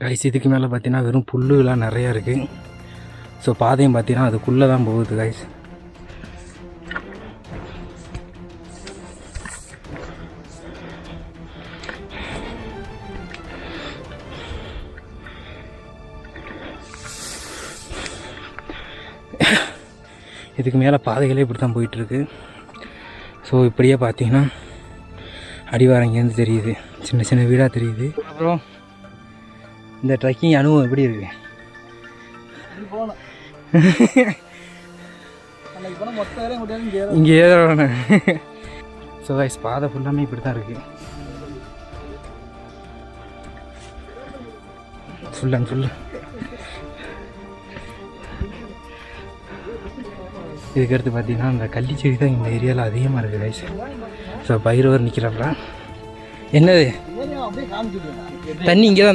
Guys இதுக்கு மேலே பார்த்தீங்கன்னா வெறும் புல்லுலாம் நிறையா இருக்குது. ஸோ பாதையும் பார்த்தீங்கன்னா அதுக்குள்ளே தான் போகுது கைஸ். இதுக்கு மேலே பாதைகளே இப்படி தான் போயிட்டுருக்கு. ஸோ இப்படியே பார்த்தீங்கன்னா அடிவாரம் இங்கேருந்து தெரியுது, சின்ன சின்ன வீடாக தெரியுது. அப்புறம் இந்த ட்ரெக்கிங் அனுபவம் எப்படி இருக்கு? இங்கே ஏறணும். ஸோ கைஸ் பாதை ஃபுல்லாமே இப்படி தான் இருக்குது, ஃபுல் அண்ட் ஃபுல். இதுக்கடுத்து பார்த்தீங்கன்னா அந்த கள்ளி செடி தான் இந்த ஏரியாவில் அதிகமாக இருக்குது கைஸ். ஸோ பைரவர் நிற்கிறாப்ல. என்னது தண்ணி இங்கே தான்